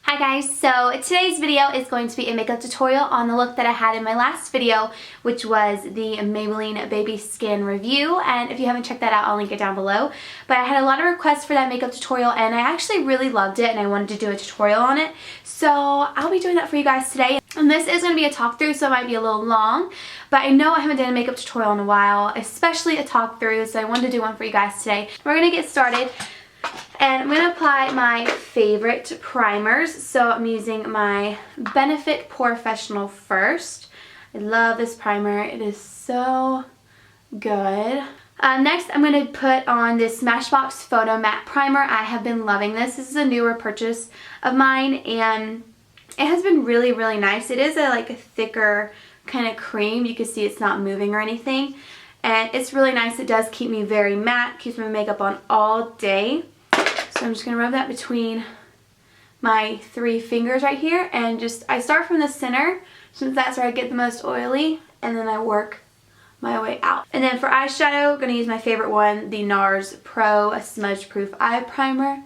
Hi guys, so today's video is going to be a makeup tutorial on the look that I had in my last video, which was the Maybelline Baby Skin review, and if you haven't checked that out, I'll link it down below. But I had a lot of requests for that makeup tutorial and I actually really loved it and I wanted to do a tutorial on it, so I'll be doing that for you guys today. And this is going to be a talk through, so it might be a little long, but I know I haven't done a makeup tutorial in a while, especially a talk through, so I wanted to do one for you guys today. We're going to get started. And I'm going to apply my favorite primers. So I'm using my Benefit POREfessional first. I love this primer. It is so good. Next, I'm going to put on this Smashbox Photo Matte primer. I have been loving this. This is a newer purchase of mine and it has been really, really nice. It is a thicker kind of cream. You can see it's not moving or anything. And it's really nice. It does keep me very matte. Keeps my makeup on all day. So I'm just going to rub that between my 3 fingers right here, and I start from the center since that's where I get the most oily, and then I work my way out. And then for eyeshadow, I'm going to use my favorite one, the Nars Smudgeproof Eye Primer.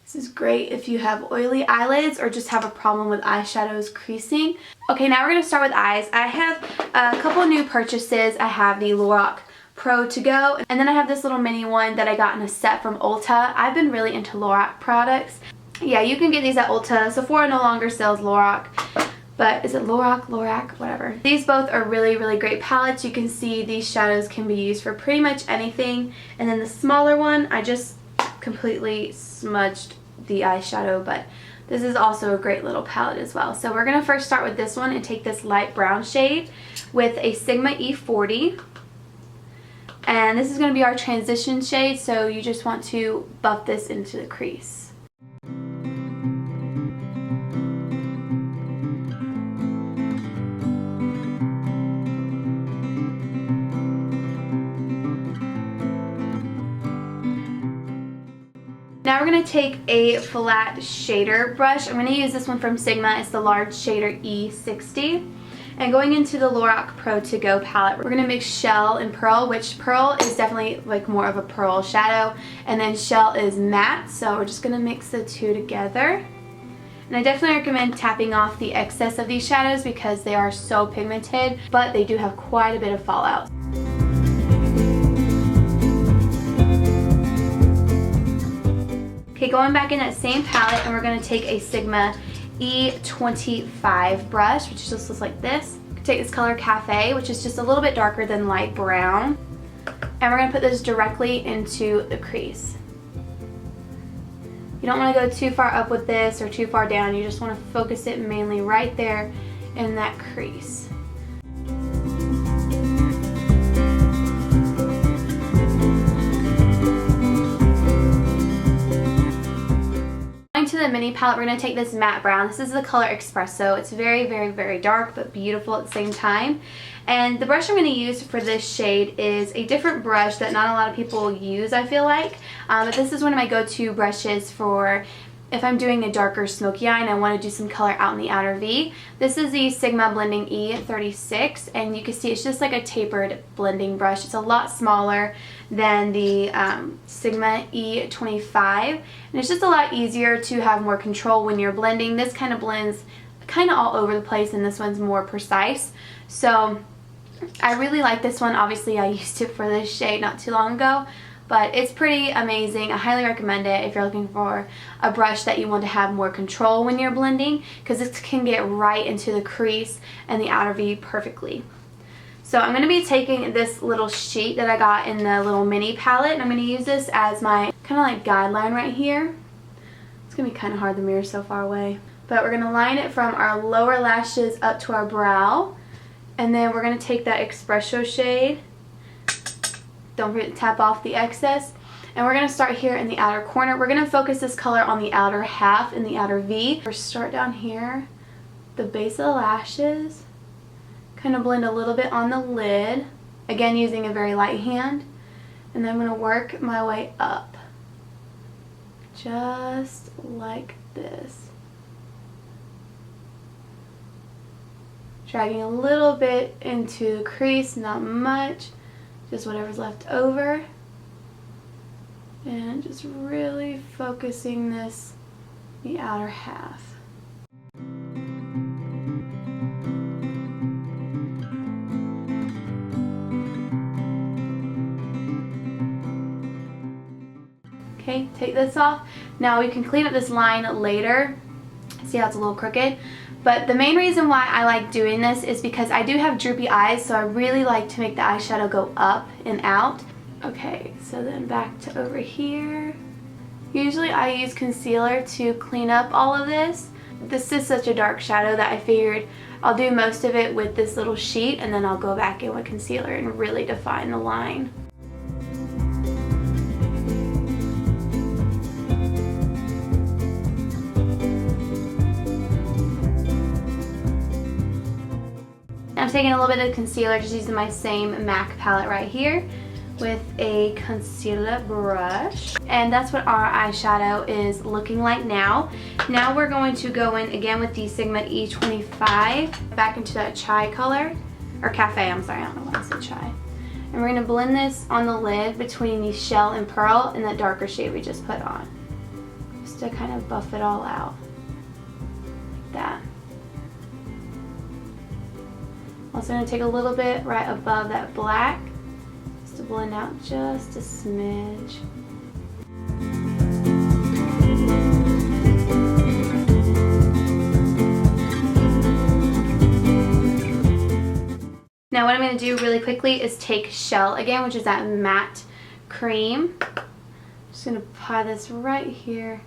This is great if you have oily eyelids or just have a problem with eyeshadows creasing. Okay, now we're going to start with eyes. I have a couple new purchases. I have the Lorac Pro To-Go, and then I have this little mini one that I got in a set from Ulta. I've been really into Lorac products. Yeah, you can get these at Ulta. Sephora no longer sells Lorac, but is it Lorac, whatever. These both are really, really great palettes. You can see these shadows can be used for pretty much anything. And then the smaller one, I just completely smudged the eyeshadow, but this is also a great little palette as well. So we're going to first start with this one and take this light brown shade with a Sigma E40. And this is going to be our transition shade, so you just want to buff this into the crease. Now we're going to take a flat shader brush. I'm going to use this one from Sigma. It's the large shader E60. And going into the Lorac Pro To-Go palette, we're going to mix Shell and Pearl, which Pearl is definitely more of a pearl shadow, and then Shell is matte, so we're just going to mix the two together. And I definitely recommend tapping off the excess of these shadows because they are so pigmented, but they do have quite a bit of fallout. Okay, going back in that same palette, and we're going to take a Sigma E25 brush, which just looks like this. Take this color Cafe, which is just a little bit darker than light brown, and we're going to put this directly into the crease. You don't want to go too far up with this or too far down. You just want to focus it mainly right there in that crease. To the mini palette, we're going to take this matte brown. This is the color Espresso. It's very, very, very dark but beautiful at the same time. And the brush I'm going to use for this shade is a different brush that not a lot of people use, I feel like. But this is one of my go-to brushes for if I'm doing a darker smoky eye and I want to do some color out in the outer V. This is the Sigma Blending E36, and you can see it's just like a tapered blending brush. It's a lot smaller than the Sigma E25, and it's just a lot easier to have more control when you're blending. This kind of blends kind of all over the place, and this one's more precise. So I really like this one. Obviously I used it for this shade not too long ago, but it's pretty amazing. I highly recommend it if you're looking for a brush that you want to have more control when you're blending, because this can get right into the crease and the outer V perfectly. So I'm going to be taking this little sheet that I got in the little mini palette, and I'm going to use this as my kind of guideline right here. It's going to be kind of hard, the mirror's so far away. But we're going to line it from our lower lashes up to our brow, and then we're going to take that Espresso shade. Don't forget to tap off the excess. And we're going to start here in the outer corner. We're going to focus this color on the outer half in the outer V. We'll start down here, the base of the lashes. Kind of blend a little bit on the lid. Again, using a very light hand. And then I'm going to work my way up. Just like this. Dragging a little bit into the crease, not much. Just whatever's left over. And just really focusing this the outer half. take this off. Now we can clean up this line later. See how it's a little crooked? But the main reason why I like doing this is because I do have droopy eyes, so I really like to make the eyeshadow go up and out. Okay, so then back to over here. Usually I use concealer to clean up all of this. This is such a dark shadow that I figured I'll do most of it with this little sheet, and then I'll go back in with concealer and really define the line. I'm taking a little bit of concealer, just using my same MAC palette right here with a concealer brush. And that's what our eyeshadow is looking like now. Now we're going to go in again with the Sigma E25 back into that chai color, or cafe, I'm sorry, I don't know why I said chai. And we're going to blend this on the lid between the shell and pearl and that darker shade we just put on. Just to kind of buff it all out. Like that. Also going to take a little bit right above that black just to blend out just a smidge. Now what I'm going to do really quickly is take Shell again, which is that matte cream. I'm just going to apply this right here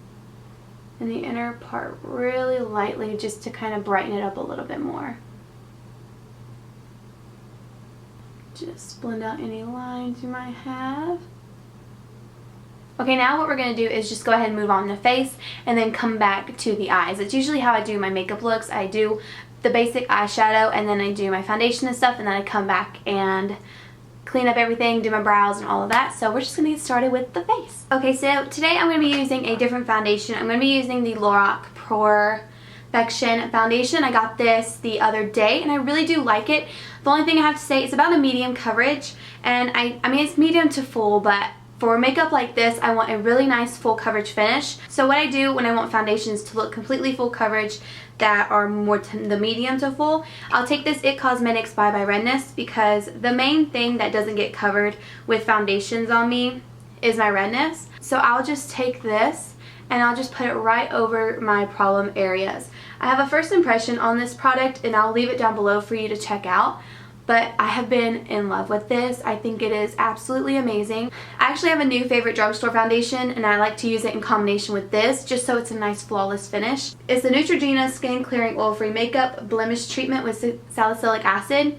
in the inner part really lightly just to kind of brighten it up a little bit more. Just blend out any lines you might have. Okay, now what we're going to do is just go ahead and move on the face and then come back to the eyes. It's usually how I do my makeup looks. I do the basic eyeshadow and then I do my foundation and stuff, and then I come back and clean up everything, do my brows and all of that. So we're just going to get started with the face. Okay, so today I'm going to be using a different foundation. I'm going to be using the Lorac POREfection foundation. I got this the other day and I really do like it. The only thing I have to say, it's about a medium coverage, and I mean it's medium to full, but for makeup like this I want a really nice full coverage finish. So what I do when I want foundations to look completely full coverage that are more the medium to full, I'll take this It Cosmetics Bye Bye Redness, because the main thing that doesn't get covered with foundations on me is my redness. So I'll just take this and I'll just put it right over my problem areas. I have a first impression on this product and I'll leave it down below for you to check out, but I have been in love with this. I think it is absolutely amazing. I actually have a new favorite drugstore foundation and I like to use it in combination with this just so it's a nice flawless finish. It's the Neutrogena Skin Clearing Oil-Free Makeup Blemish Treatment with Salicylic Acid.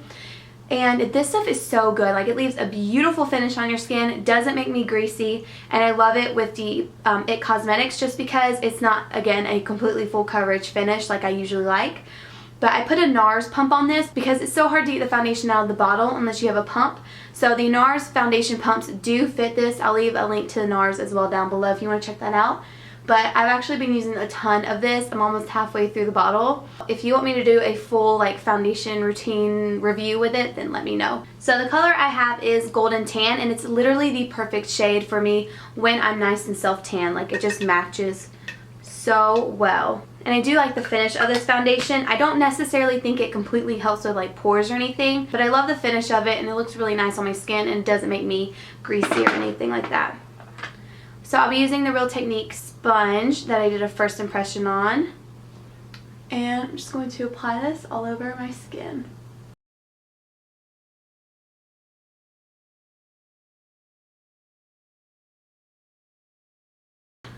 And this stuff is so good. Like, it leaves a beautiful finish on your skin. It doesn't make me greasy. And I love it with the It Cosmetics just because it's not, again, a completely full coverage finish like I usually like. But I put a Nars pump on this because it's so hard to get the foundation out of the bottle unless you have a pump. So the Nars foundation pumps do fit this. I'll leave a link to the Nars as well down below if you want to check that out. But I've actually been using a ton of this. I'm almost halfway through the bottle. If you want me to do a full like foundation routine review with it, then let me know. So the color I have is Golden Tan, and it's literally the perfect shade for me when I'm nice and self-tan. Like, it just matches so well. And I do like the finish of this foundation. I don't necessarily think it completely helps with like pores or anything, but I love the finish of it and it looks really nice on my skin and it doesn't make me greasy or anything like that. So I'll be using the Real Technique sponge that I did a first impression on. And I'm just going to apply this all over my skin.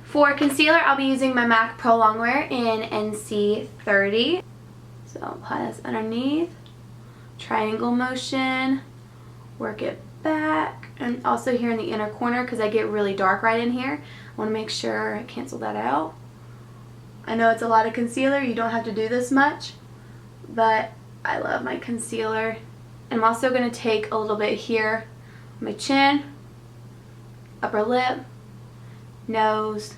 For concealer, I'll be using my MAC Prolongwear in NC30. So I'll apply this underneath, triangle motion, work it back, and also here in the inner corner because I get really dark right in here. I want to make sure I cancel that out. I know it's a lot of concealer, you don't have to do this much, but I love my concealer. And I'm also going to take a little bit here on my chin, upper lip, nose,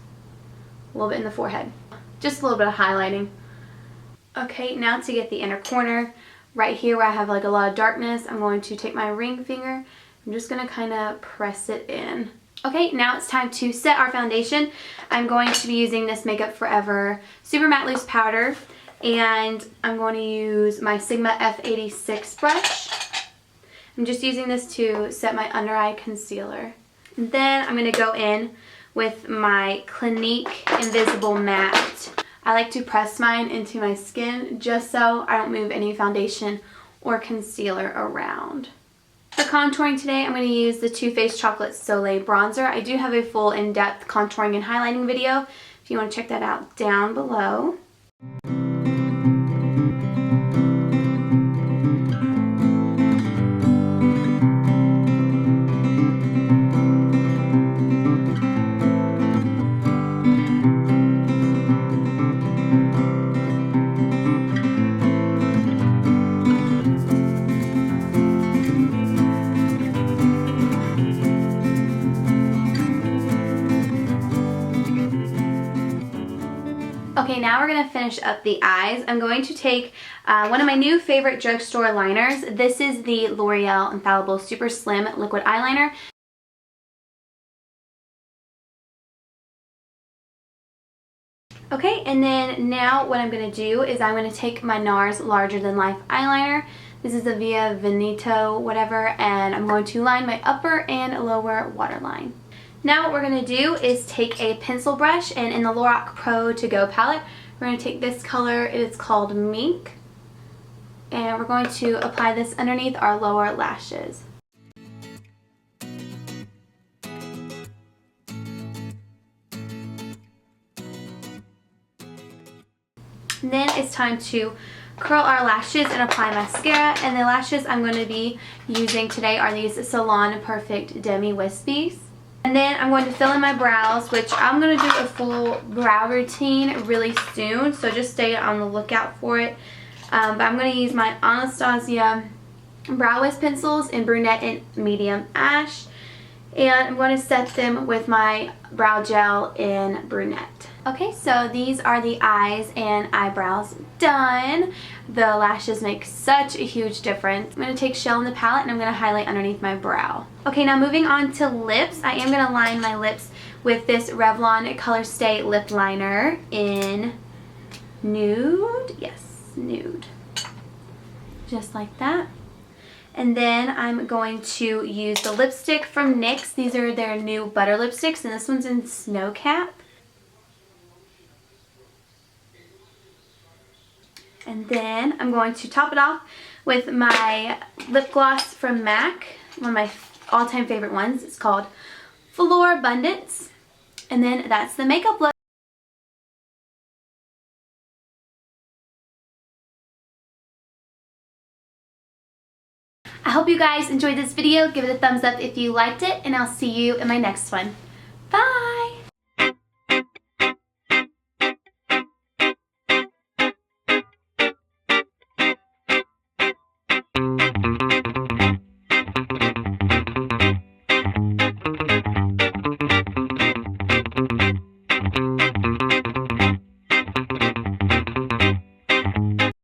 a little bit in the forehead. Just a little bit of highlighting. Okay, now to get the inner corner, right here where I have like a lot of darkness, I'm going to take my ring finger. I'm just going to kind of press it in. Okay, now it's time to set our foundation. I'm going to be using this Makeup Forever Super Matte Loose Powder, and I'm going to use my Sigma F86 brush. I'm just using this to set my under eye concealer. And then I'm going to go in with my Clinique Invisible Matte. I like to press mine into my skin just so I don't move any foundation or concealer around. For contouring today, I'm going to use the Too Faced Chocolate Soleil Bronzer. I do have a full in-depth contouring and highlighting video if you want to check that out down below. Okay, now we're going to finish up the eyes. I'm going to take one of my new favorite drugstore liners. This is the L'Oreal Infallible Super Slim Liquid Eyeliner. Okay, and then now what I'm going to do is I'm going to take my Nars Larger Than Life eyeliner. This is a via Veneto whatever, and I'm going to line my upper and lower waterline. Now what we're going to do is take a pencil brush, and in the Lorac Pro To-Go palette, we're going to take this color. It is called Mink, and we're going to apply this underneath our lower lashes. And then it's time to curl our lashes and apply mascara, and the lashes I'm going to be using today are these Salon Perfect Demi Wispies. And then I'm going to fill in my brows, which I'm going to do a full brow routine really soon, so just stay on the lookout for it. But I'm going to use my Anastasia Brow Wisp pencils in brunette and medium ash, and I'm going to set them with my brow gel in brunette. Okay, so these are the eyes and eyebrows done. The lashes make such a huge difference. I'm going to take Shell in the palette and I'm going to highlight underneath my brow. Okay, now moving on to lips. I am going to line my lips with this Revlon Color Stay Lip Liner in Nude. Yes, Nude. Just like that. And then I'm going to use the lipstick from NYX. These are their new butter lipsticks, and this one's in Snowcap. And then I'm going to top it off with my lip gloss from MAC, one of my all-time favorite ones. It's called Florabundance. And then that's the makeup look. I hope you guys enjoyed this video. Give it a thumbs up if you liked it, and I'll see you in my next one. Bye!